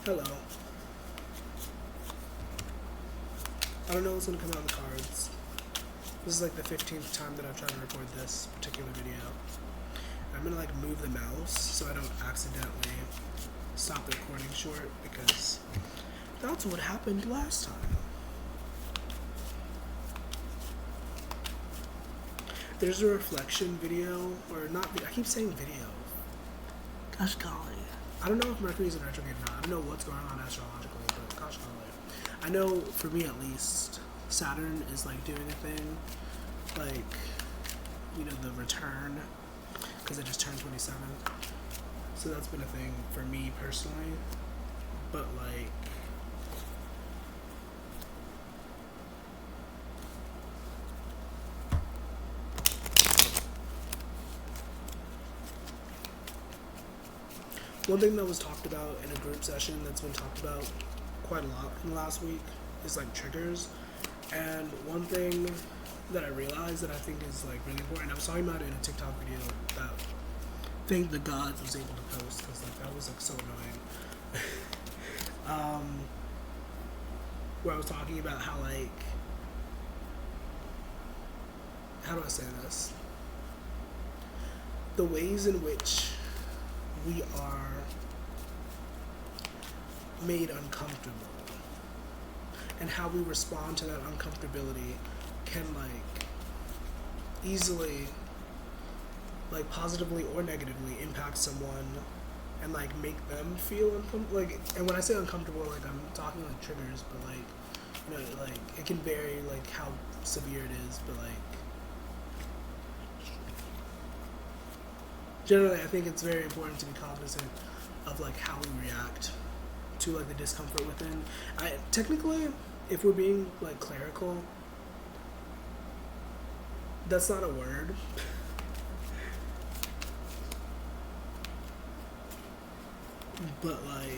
Hello. I don't know what's gonna come out in the cards. This is like the 15th time that I've tried to record this particular video. I'm gonna like move the mouse so I don't accidentally stop the recording short because that's what happened last time. There's a reflection video, or not, I keep saying video. Gosh golly. I don't know if Mercury's in retrograde or not. I don't know what's going on astrologically, but gosh golly. I know, for me at least, Saturn is like doing a thing, like, you know, the return, because I just turned 27. So that's been a thing for me personally, but like, one thing that was talked about in a group session that's been talked about quite a lot in the last week is like triggers. And one thing that I realized that I think is like really important, I was talking about it in a TikTok video that Thank the Gods was able to post, because like that was like so annoying. Where I was talking about how like, how do I say this? The ways in which we are made uncomfortable and how we respond to that uncomfortability can like easily, like positively or negatively, impact someone and like make them feel uncomfortable. Like, and when I say uncomfortable, like I'm talking like triggers, but like, you know, like it can vary like how severe it is, but like generally I think it's very important to be cognizant of like how we react to like the discomfort within. Technically, if we're being like clerical, that's not a word. But like,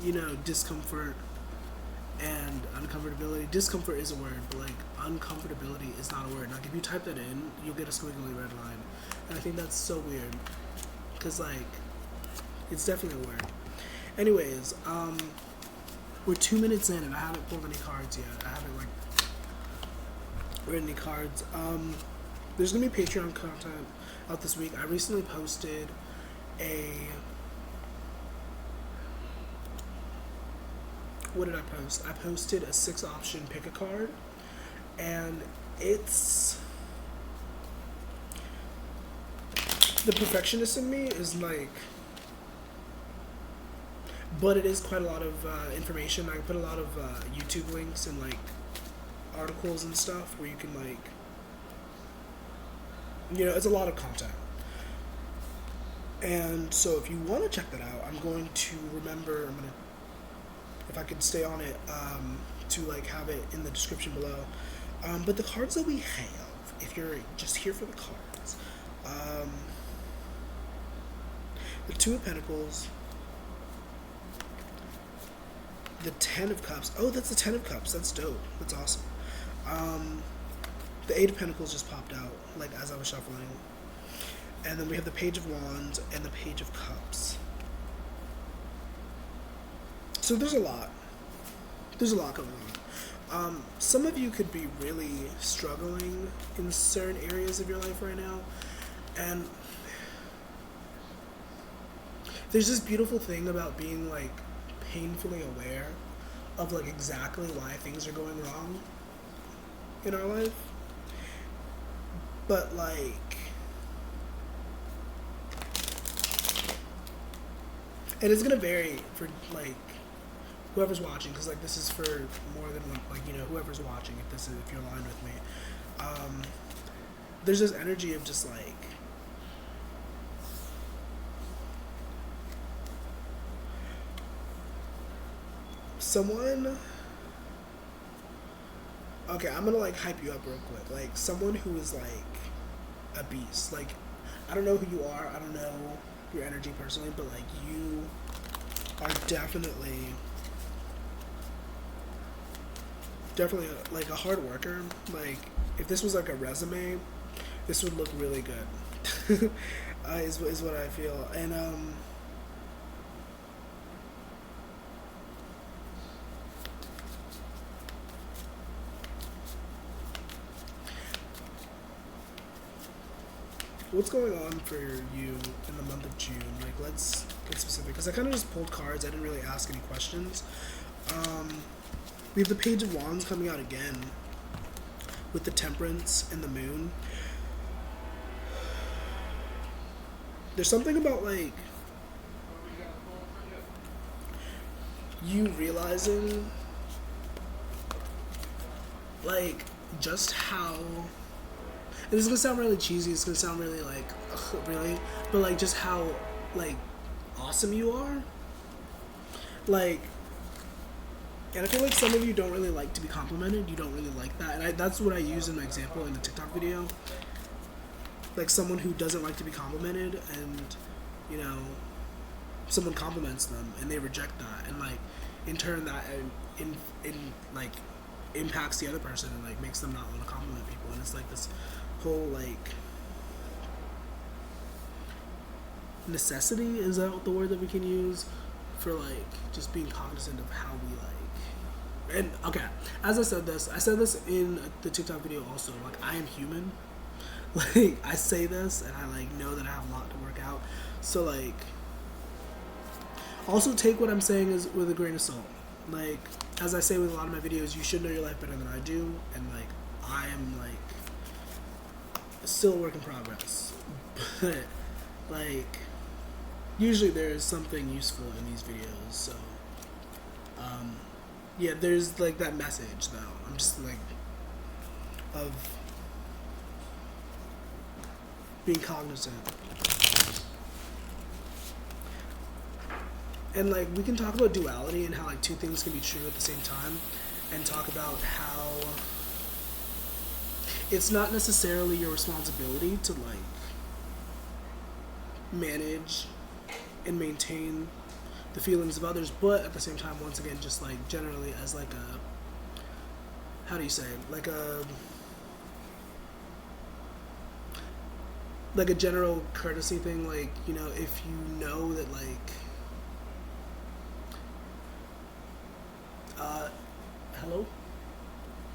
you know, discomfort and uncomfortability. Discomfort is a word, but like uncomfortability is not a word. Like if you type that in, you'll get a squiggly red line. And I think that's so weird, because like, it's definitely a word. Anyways, we're 2 minutes in and I haven't pulled any cards yet. I haven't like written any cards. There's gonna be Patreon content out this week. I recently posted what did I post? I posted a 6-option pick a card, and it's, the perfectionist in me is like, but it is quite a lot of information. I put a lot of YouTube links and like articles and stuff where you can like, you know, it's a lot of content. And so if you want to check that out, I'm going to if I could stay on it, to like have it in the description below. But the cards that we have, if you're just here for the cards, the Two of Pentacles, the 10 of Cups. Oh, that's the 10 of Cups. That's dope. That's awesome. The 8 of Pentacles just popped out, like as I was shuffling. And then we have the Page of Wands and the Page of Cups. So there's a lot. There's a lot going on. Some of you could be really struggling in certain areas of your life right now. And there's this beautiful thing about being like painfully aware of like exactly why things are going wrong in our life. But like, and it's gonna vary for like whoever's watching, because like this is for more than one, like, you know, whoever's watching, if you're aligned with me, there's this energy of just like, someone, okay, I'm gonna like hype you up real quick, like someone who is like a beast. Like, I don't know who you are, I don't know your energy personally, but like you are definitely like a hard worker. Like if this was like a resume, this would look really good. Is what I feel. And what's going on for you in the month of June? Like, let's get specific, because I kind of just pulled cards. I didn't really ask any questions. We have the Page of Wands coming out again with the Temperance and the Moon. There's something about, like, you realizing, like, just how, and this is gonna sound really cheesy, it's gonna sound really, like, ugh, really, but, like, just how, like, awesome you are. Like, and I feel like some of you don't really like to be complimented. You don't really like that. And that's what I use in my example in the TikTok video. Like, someone who doesn't like to be complimented, and, you know, someone compliments them and they reject that. And, like, in turn, that like, impacts the other person and, like, makes them not want to compliment people. And it's, like, this whole, like, necessity, is that the word that we can use? For, like, just being cognizant of how we, like, and okay, as I said this in the TikTok video also, like, I am human. Like, I say this and I, like, know that I have a lot to work out. So, like, also take what I'm saying is with a grain of salt. Like, as I say with a lot of my videos, you should know your life better than I do, and, like, I am, like, still a work in progress. But, like, usually there is something useful in these videos, so yeah, there's, like, that message, though. I'm just, like, of being cognizant. And, like, we can talk about duality and how, like, two things can be true at the same time, and talk about how it's not necessarily your responsibility to, like, manage and maintain the feelings of others, but at the same time, once again, just, like, generally as, like, a, how do you say, like a general courtesy thing, like, you know, if you know that, like, hello?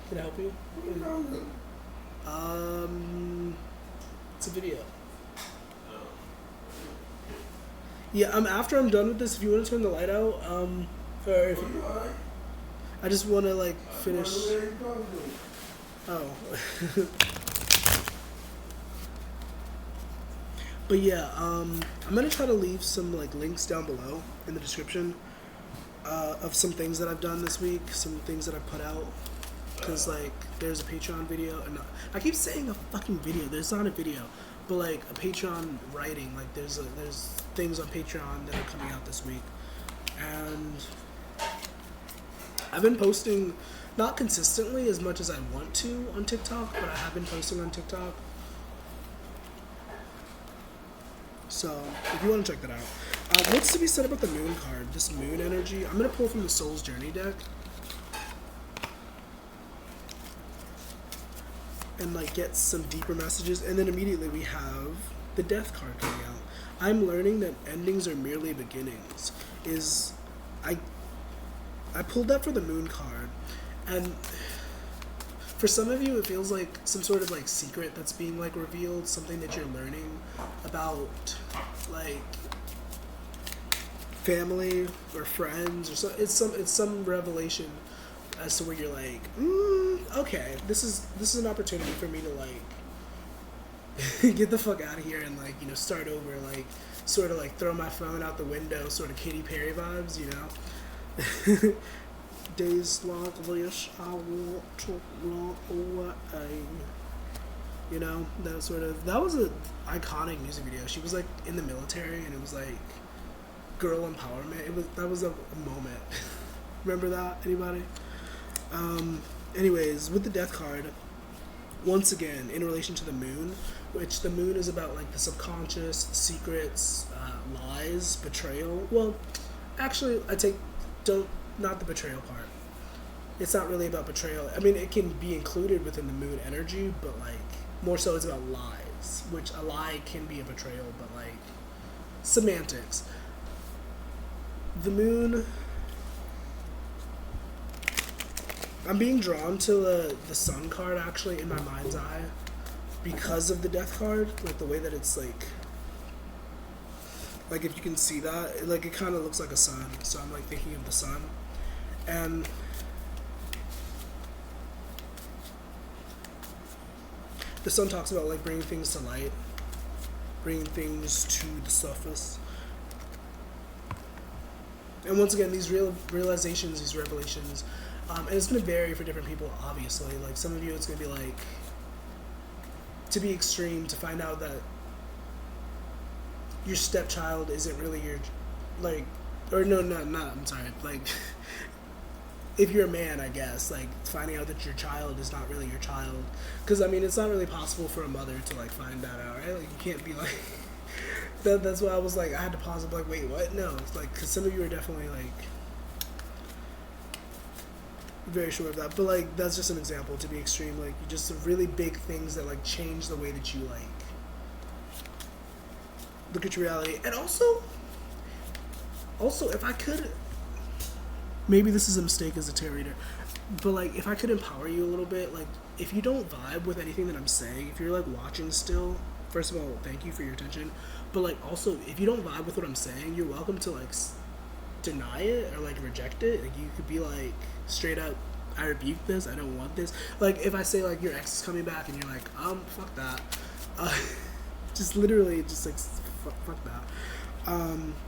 Can I help you? It's a video. Yeah, after I'm done with this, if you want to turn the light out, or if you, I just want to, like, finish. Oh. But yeah, I'm gonna try to leave some, like, links down below in the description of some things that I've done this week, some things that I've put out. Because, like, there's a Patreon video, and I keep saying a fucking video. There's not a video, but, like, a Patreon writing. Like, there's things on Patreon that are coming out this week, and I've been posting not consistently as much as I want to on TikTok, but I have been posting on TikTok. So if you want to check that out, what's to be said about the Moon card? This Moon energy. I'm gonna pull from the Soul's Journey deck. And, like, get some deeper messages, and then immediately we have the Death card coming out. I'm learning that endings are merely beginnings. I pulled that for the Moon card, and for some of you it feels like some sort of, like, secret that's being, like, revealed, something that you're learning about, like, family or friends, or so. It's some revelation as to where you're like, okay, this is an opportunity for me to, like, get the fuck out of here and, like, you know, start over, like, sort of, like, throw my phone out the window, sort of Katy Perry vibes, you know. Days like this, I want to run away. You know, that was an iconic music video. She was, like, in the military, and it was, like, girl empowerment. That was a moment. Remember that? Anybody? Anyways, with the Death card, once again, in relation to the Moon, which the Moon is about, like, the subconscious, secrets, lies, betrayal. Well, actually, not the betrayal part. It's not really about betrayal. I mean, it can be included within the Moon energy, but, like, more so it's about lies, which a lie can be a betrayal, but, like, semantics. The Moon, I'm being drawn to the Sun card, actually, in my mind's eye. because of the death card, like the way that it's like if you can see that, it kind of looks like a sun. So I'm like thinking of the sun, and the sun talks about like bringing things to light, bringing things to the surface. And once again, these realizations, these revelations, and it's going to vary for different people, obviously. Like, some of you, it's going to be like, to be extreme, to find out that your stepchild isn't really your, like, or no, not, I'm sorry, like, if you're a man, I guess, like, finding out that your child is not really your child. Because, I mean, it's not really possible for a mother to, like, find that out, right? Like, you can't be like... That's why I was like, I had to pause and be like, wait, what? No, it's like, because some of you are definitely like very sure of that, but like that's just an example to be extreme. Like, just really big things that like change the way that you like look at your reality. And also if I could, maybe this is a mistake as a tarot reader, but like if I could empower you a little bit, like if you don't vibe with anything that I'm saying, if you're like watching still, first of all, thank you for your attention. But, like, also, if you don't vibe with what I'm saying, you're welcome to, like, deny it or, like, reject it. Like, you could be, like, straight up, I rebuke this, I don't want this. Like, if I say, like, your ex is coming back and you're like, fuck that. Just literally, just, like, fuck that.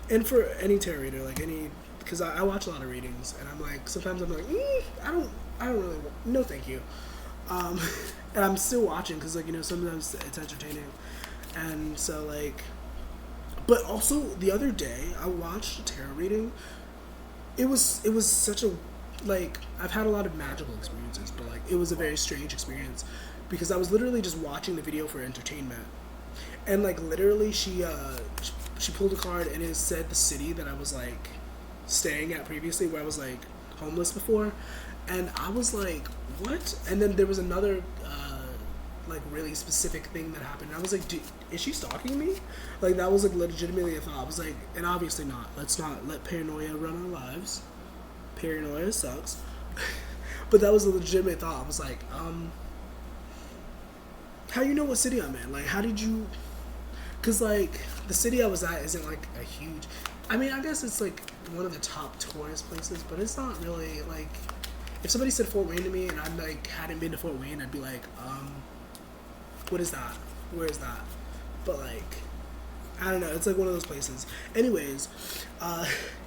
And for any tarot reader, like, because I watch a lot of readings, and I'm like, sometimes I'm like, I don't really want, no thank you. And I'm still watching, because, like, sometimes it's entertaining. And so, like... But also, the other day, I watched a tarot reading. It was such a, like, I've had a lot of magical experiences, but, like, it was a very strange experience. Because I was literally just watching the video for entertainment. And, like, literally, she pulled a card, and it said the city that I was, like, staying at previously, where I was, like, homeless before. And I was like, what? And then there was another... like really specific thing that happened. And I was like, is she stalking me? Like, that was like legitimately a thought. I was like, and obviously not. Let's not let paranoia run our lives. Paranoia sucks. But that was a legitimate thought. I was like, how you know what city I'm in? Like, how did you... Because, like, the city I was at isn't like a huge... I mean, I guess it's like one of the top tourist places, but it's not really like... If somebody said Fort Wayne to me and I like hadn't been to Fort Wayne, I'd be like, what is that? Where is that? But like, I don't know. It's like one of those places. Anyways,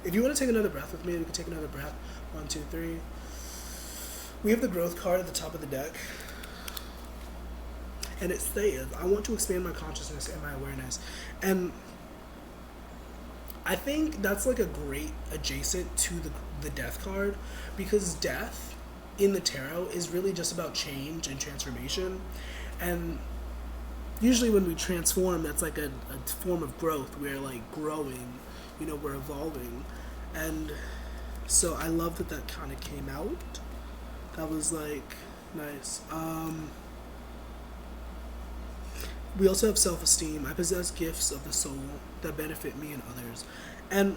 if you want to take another breath with me, we can take another breath. 1, 2, 3. We have the growth card at the top of the deck. And it says, I want to expand my consciousness and my awareness. And I think that's like a great adjacent to the death card, because death in the tarot is really just about change and transformation. And usually when we transform, that's like a form of growth. We're like growing, we're evolving. And so I love that kind of came out. That was like nice. We also have self-esteem. I possess gifts of the soul that benefit me and others. And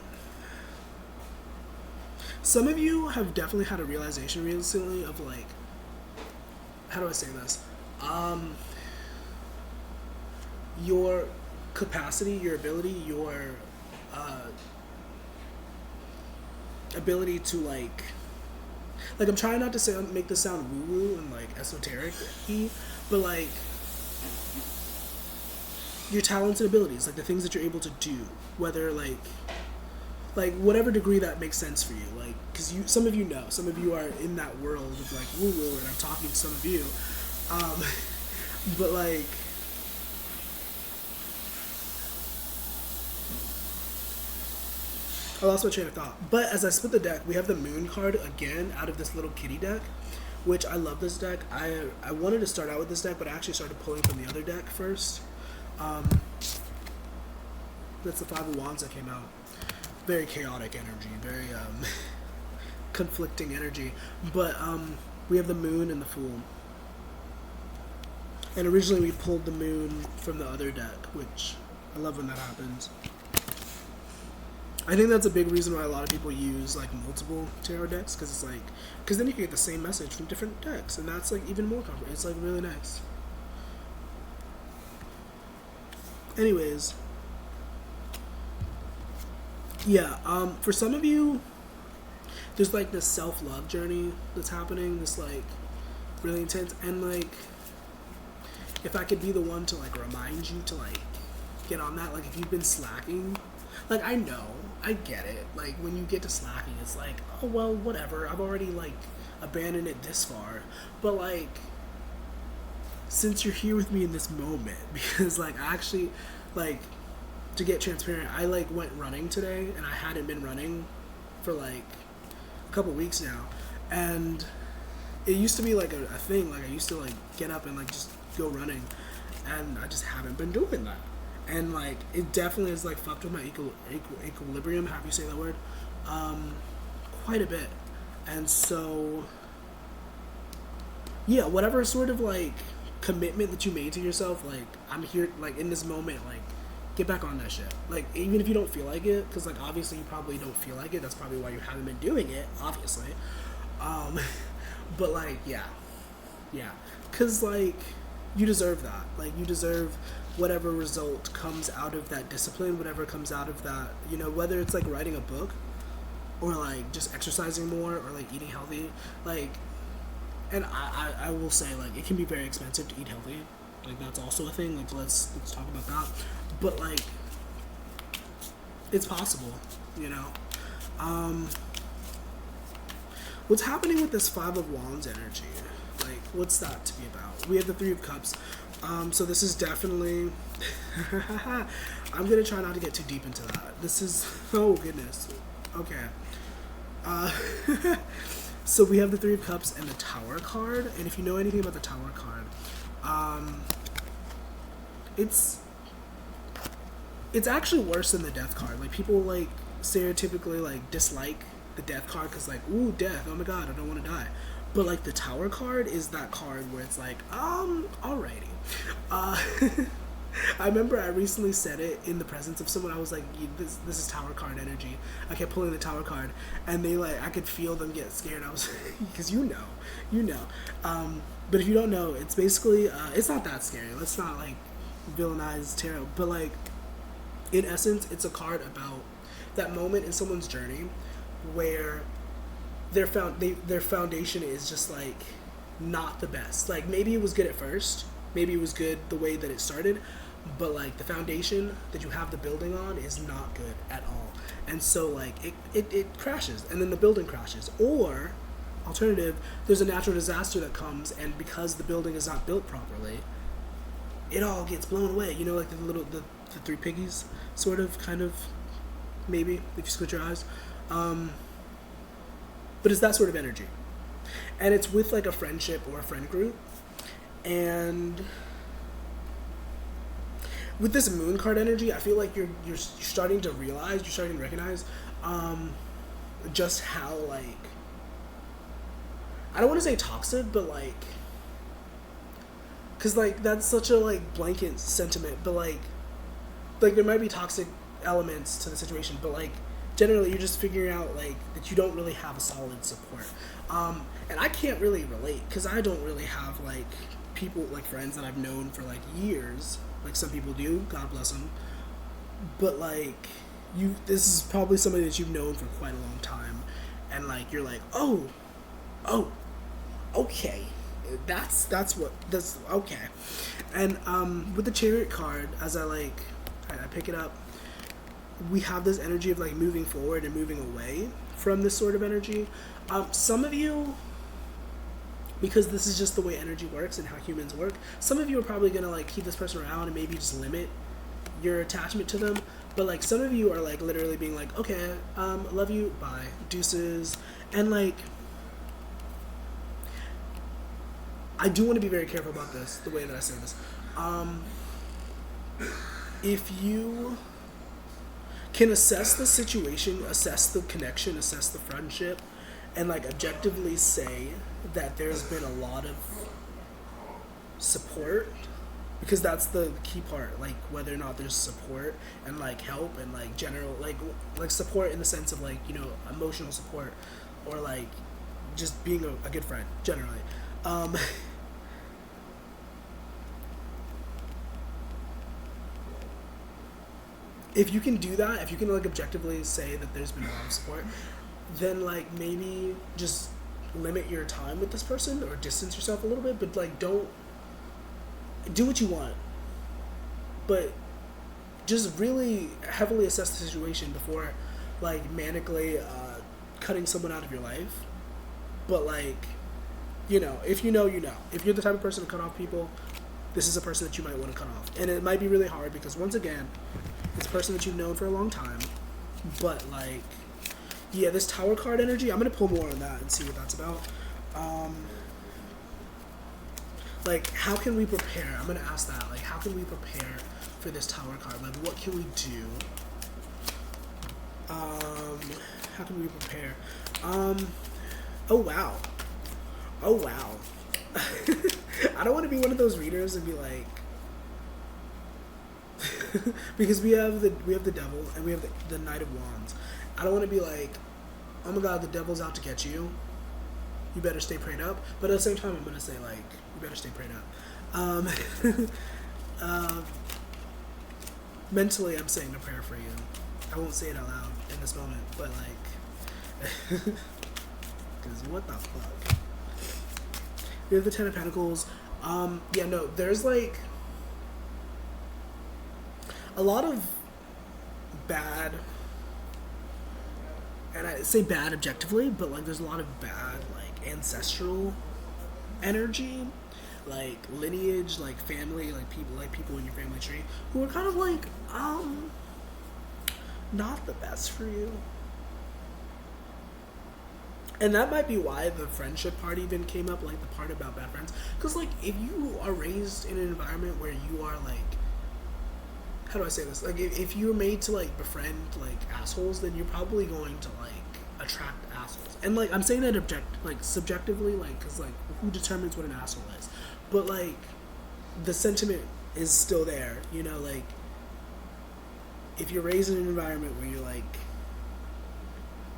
some of you have definitely had a realization recently of like, how do I say this? Your capacity, your ability, your ability to like I'm trying not to make this sound woo-woo and like esoteric-y, but like your talents and abilities, like the things that you're able to do, whether like whatever degree that makes sense for you, like, because some of you are in that world of like woo-woo, and I'm talking to some of you, but like, I lost my train of thought. But as I split the deck, we have the moon card again out of this little kitty deck, which I love this deck. I wanted to start out with this deck, but I actually started pulling from the other deck first. That's the Five of Wands that came out. Very chaotic energy, very conflicting energy. But we have the moon and the fool. And originally we pulled the moon from the other deck, which I love when that happens. I think that's a big reason why a lot of people use like multiple tarot decks, because then you can get the same message from different decks, and that's like even more comfortable. It's like really nice. Anyways, yeah. For some of you, there's like this self love journey that's happening. This like really intense, and like if I could be the one to like remind you to like get on that, like if you've been slacking, like I know, I get it. Like when you get to slacking, it's like, oh well, whatever. I've already like abandoned it this far, but like since you're here with me in this moment, because like I actually like to get transparent, I like went running today, and I hadn't been running for like a couple weeks now, and it used to be like a thing. Like I used to like get up and like just go running, and I just haven't been doing that. And like it definitely has like fucked with my equilibrium. Have you say that word? Quite a bit. And so, yeah, whatever sort of like commitment that you made to yourself, like I'm here, like in this moment, like get back on that shit. Like even if you don't feel like it, because like obviously you probably don't feel like it. That's probably why you haven't been doing it, obviously. But like yeah, because like you deserve that. Like you deserve whatever result comes out of that discipline, whatever comes out of that, you know, whether it's like writing a book or like just exercising more or like eating healthy, like, and I will say like it can be very expensive to eat healthy, like that's also a thing, like let's talk about that, but like it's possible, you know. What's happening with this Five of Wands energy? Like, what's that to be about? We have the Three of Cups. So this is definitely... I'm going to try not to get too deep into that. This is... Oh, goodness. Okay. So we have the Three of Cups and the Tower card. And if you know anything about the Tower card, it's actually worse than the Death card. Like, people, like, stereotypically, like, dislike the Death card because, like, ooh, death, oh my god, I don't want to die. But like the Tower card is that card where it's like, alrighty. I remember I recently said it in the presence of someone. I was like, this is Tower card energy. I kept pulling the Tower card, and they like, I could feel them get scared. I was, because you know. But if you don't know, it's basically, it's not that scary. Let's not like villainize tarot. But like, in essence, it's a card about that moment in someone's journey where their foundation is just like not the best. Like maybe it was good at first, maybe it was good the way that it started, but like the foundation that you have the building on is not good at all. And so like it crashes, and then the building crashes. Or alternative, there's a natural disaster that comes, and because the building is not built properly, it all gets blown away. You know, like the three piggies, sort of, kind of, maybe if you squint your eyes. But it's that sort of energy. And it's with like a friendship or a friend group. And with this moon card energy, I feel like you're starting to realize, you're starting to recognize just how like, I don't want to say toxic, but like, because like that's such a like blanket sentiment, but like there might be toxic elements to the situation, but like generally you're just figuring out like that you don't really have a solid support, and I can't really relate because I don't really have like people, like friends that I've known for like years, like some people do, God bless them, but like this is probably somebody that you've known for quite a long time, and like you're like, oh okay, that's okay. And with the Chariot card, as I pick it up, we have this energy of like moving forward and moving away from this sort of energy. Some of you, because this is just the way energy works and how humans work, some of you are probably gonna like keep this person around and maybe just limit your attachment to them. But like some of you are like literally being like, okay, love you, bye, deuces. And like, I do want to be very careful about this, the way that I say this. If you can assess the situation, assess the connection, assess the friendship, and like objectively say that there's been a lot of support, because that's the key part, like whether or not there's support and like help and like general like support in the sense of like, you know, emotional support, or like just being a good friend generally. if you can do that, if you can like objectively say that there's been a lot of support, then like maybe just limit your time with this person or distance yourself a little bit, but like don't do what you want, but just really heavily assess the situation before like manically cutting someone out of your life. But like, if you know, if you're the type of person to cut off people, this is a person that you might want to cut off. And it might be really hard because once again, it's a person that you've known for a long time. But like, yeah, this Tower card energy, I'm going to pull more on that and see what that's about. Like, how can we prepare? I'm going to ask that. Like, how can we prepare for this Tower card? Like, what can we do? How can we prepare? Oh, wow. Oh, wow. I don't want to be one of those readers and be like, because we have the devil and we have the Knight of Wands. I don't want to be like, oh my god, the devil's out to get you. You better stay prayed up. But at the same time, I'm gonna say like, you better stay prayed up. Mentally, I'm saying a prayer for you. I won't say it out loud in this moment, but like, because what the fuck? We have the Ten of Pentacles. Yeah, no, there's like a lot of bad, and I say bad objectively, but like there's a lot of bad like ancestral energy, like lineage, like family, like people in your family tree who are kind of like not the best for you. And that might be why the friendship part even came up, like the part about bad friends. Because, like, if you are raised in an environment where you are, like, how do I say this? Like, if you're made to, like, befriend, like, assholes, then you're probably going to, like, attract assholes. And, like, I'm saying that subjectively, like, because, like, who determines what an asshole is? But, like, the sentiment is still there, like, if you're raised in an environment where you're, like,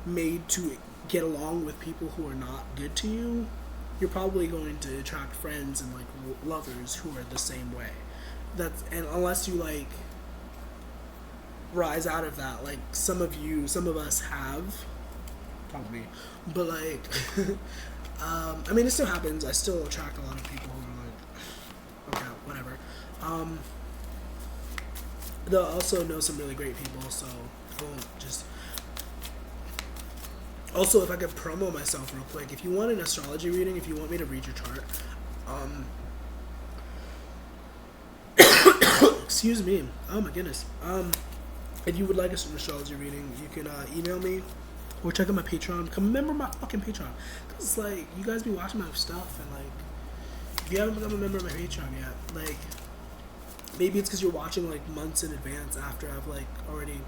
made to get along with people who are not good to you, you're probably going to attract friends and like lovers who are the same way. And unless you like rise out of that, like some of us have, probably, but like, I mean, it still happens. I still attract a lot of people who are like, okay, whatever. They'll also know some really great people, so won't just. Also, if I could promo myself real quick, if you want an astrology reading, if you want me to read your chart, excuse me, oh my goodness, if you would like an astrology reading, you can email me or check out my Patreon. Become a member of my fucking Patreon, because like you guys be watching my stuff, and like if you haven't become a member of my Patreon yet, like maybe it's because you're watching like months in advance after I've like already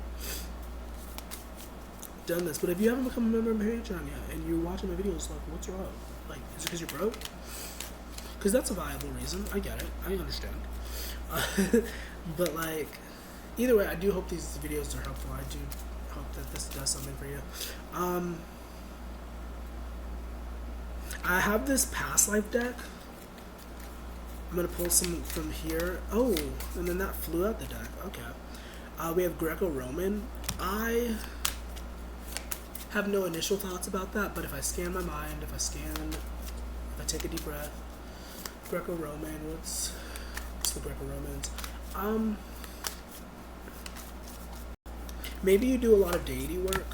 done this, but if you haven't become a member of my Patreon yet and you're watching my videos, like, what's wrong? Like, is it because you're broke? Because that's a viable reason. I get it. I understand. But like, either way, I do hope these videos are helpful. I do hope that this does something for you. I have this past life deck. I'm gonna pull some from here. Oh, and then that flew out the deck. Okay. We have Greco-Roman. I have no initial thoughts about that, but if I scan my mind, if I take a deep breath, Greco-Roman, what's the Greco-Romans? Maybe you do a lot of deity work.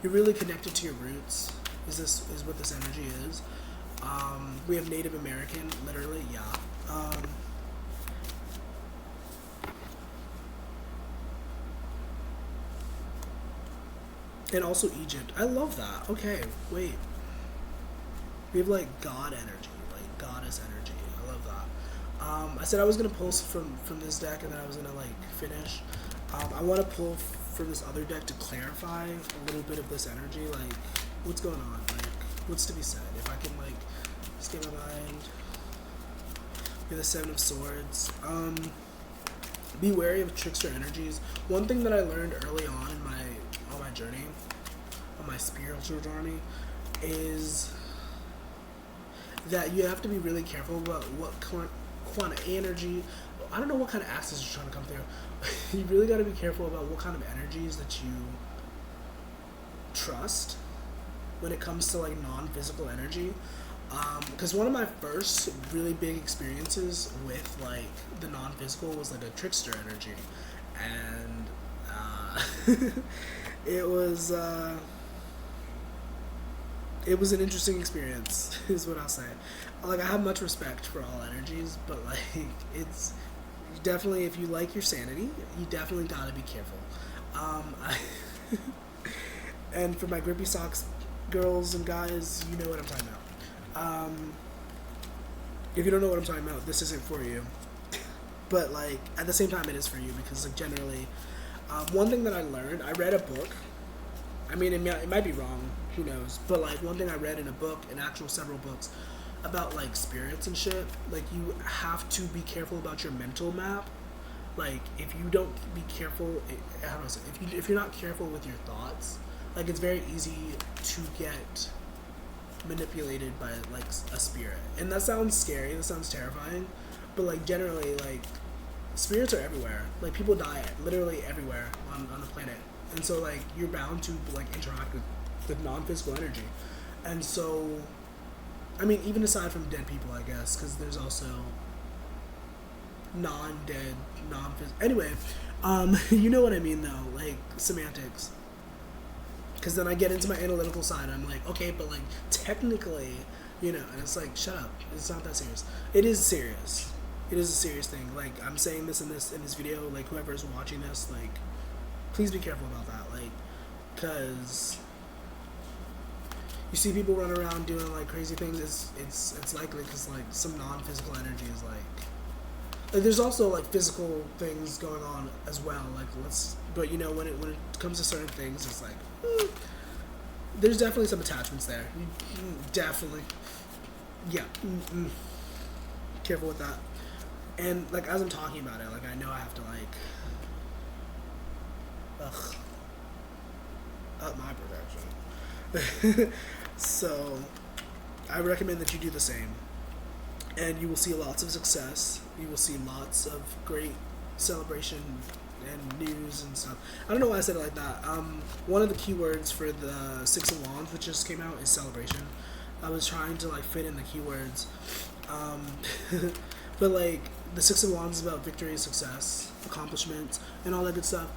You're really connected to your roots. Is what this energy is. We have Native American, literally, yeah. And also Egypt. I love that. Okay, wait. We have like God energy, like goddess energy. I love that. I said I was gonna pull from this deck, and then I was gonna like finish. I want to pull from this other deck to clarify a little bit of this energy, like what's going on, like what's to be said. If I can like scan my mind. We have the Seven of Swords. Be wary of trickster energies. One thing that I learned early on in my journey, on my spiritual journey, is that you have to be really careful about what quantum energy, I don't know what kind of access you're trying to come through. You really got to be careful about what kind of energies that you trust when it comes to like non-physical energy. Because one of my first really big experiences with like the non-physical was like a trickster energy, and it was an interesting experience, is what I'll say. Like, I have much respect for all energies, but like it's definitely, if you like your sanity, you definitely gotta be careful. And for my grippy socks girls and guys, you know what I'm talking about. If you don't know what I'm talking about, this isn't for you. But like at the same time, it is for you, because like generally, one thing that I learned, I read a book. I mean, it might be wrong, who knows? But like one thing I read in a book, in actual several books, about like spirits and shit. Like, you have to be careful about your mental map. Like, if you don't be careful, how do I say? If you're not careful with your thoughts, like, it's very easy to get manipulated by like a spirit. And that sounds scary, that sounds terrifying, but like generally, like, spirits are everywhere. Like, people die literally everywhere on the planet, and so like you're bound to like interact with non-physical energy. And so, I mean, even aside from dead people, I guess, because there's also non-dead, non-physical. Anyway, you know what I mean though, like semantics. Because then I get into my analytical side, and I'm like, okay, but like technically, you know, and it's like, shut up, it's not that serious. It is serious. It is a serious thing. Like, I'm saying this in this video, like, whoever's watching this, like, please be careful about that, like, because you see people run around doing like crazy things. It's likely because like some non-physical energy is like there's also like physical things going on as well. Like, but you know, when it comes to certain things, it's like there's definitely some attachments there. Definitely, yeah. Careful with that. And like, as I'm talking about it, like, I know I have to like up my protection. So I recommend that you do the same, and you will see lots of success. You will see lots of great celebration and news and stuff. I don't know why I said it like that. One of the keywords for the Six of Wands, which just came out, is celebration. I was trying to like fit in the keywords, but like the Six of Wands is about victory, success, accomplishments, and all that good stuff.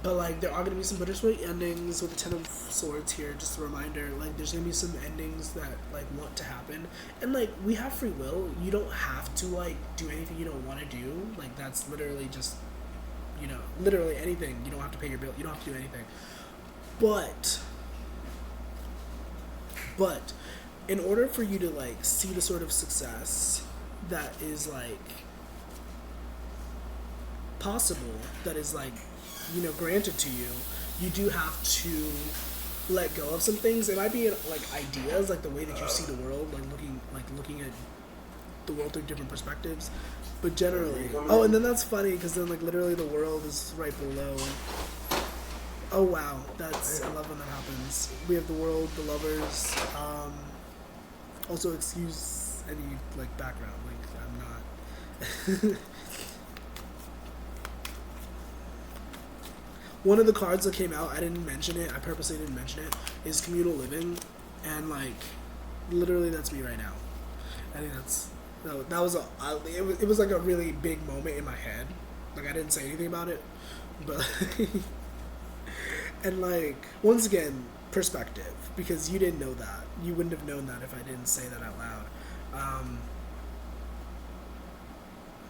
But like, there are going to be some bittersweet endings with the Ten of Swords here. Just a reminder, like, there's going to be some endings that like want to happen, and like, we have free will. You don't have to like do anything you don't want to do. Like, that's literally just, you know, literally anything. You don't have to pay your bill. You don't have to do anything. But in order for you to like see the sort of success that is like possible, that is like, you know, granted to you, you do have to let go of some things. It might be like ideas, like the way that you see the world, like looking at the world through different perspectives. But generally, oh, and then that's funny because then like literally the world is right below. Oh wow, that's, I love when that happens. We have the world, the lovers. Also, excuse any like background, like I'm not. One of the cards that came out, I didn't mention it, I purposely didn't mention it, is communal living, and like, literally that's me right now. I think that was it was like a really big moment in my head. Like, I didn't say anything about it, but, and like, once again, perspective, because you didn't know that. You wouldn't have known that if I didn't say that out loud.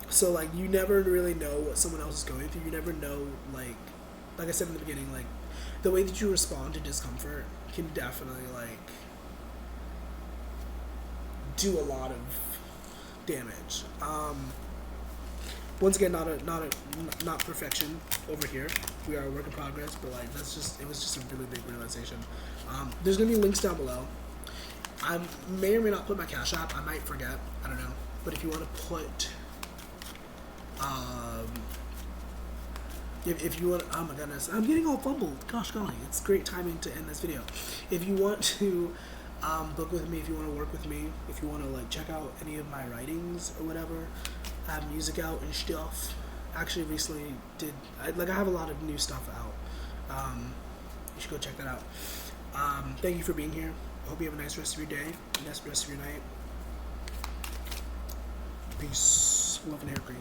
So like, you never really know what someone else is going through. You never know, like I said in the beginning, like, the way that you respond to discomfort can definitely, like, do a lot of damage. Once again, not perfection over here. We are a work in progress, but, like, it was just a really big realization. There's going to be links down below. I may or may not put my Cash App. I might forget. I don't know. But if you want to put... If you want, oh my goodness, I'm getting all fumbled. Gosh golly, it's great timing to end this video. If you want to book with me, if you want to work with me, if you want to like check out any of my writings or whatever, I have music out and stuff. Actually, recently I have a lot of new stuff out. You should go check that out. Thank you for being here. I hope you have a nice rest of your day, nice rest of your night. Peace. Love and hair cream.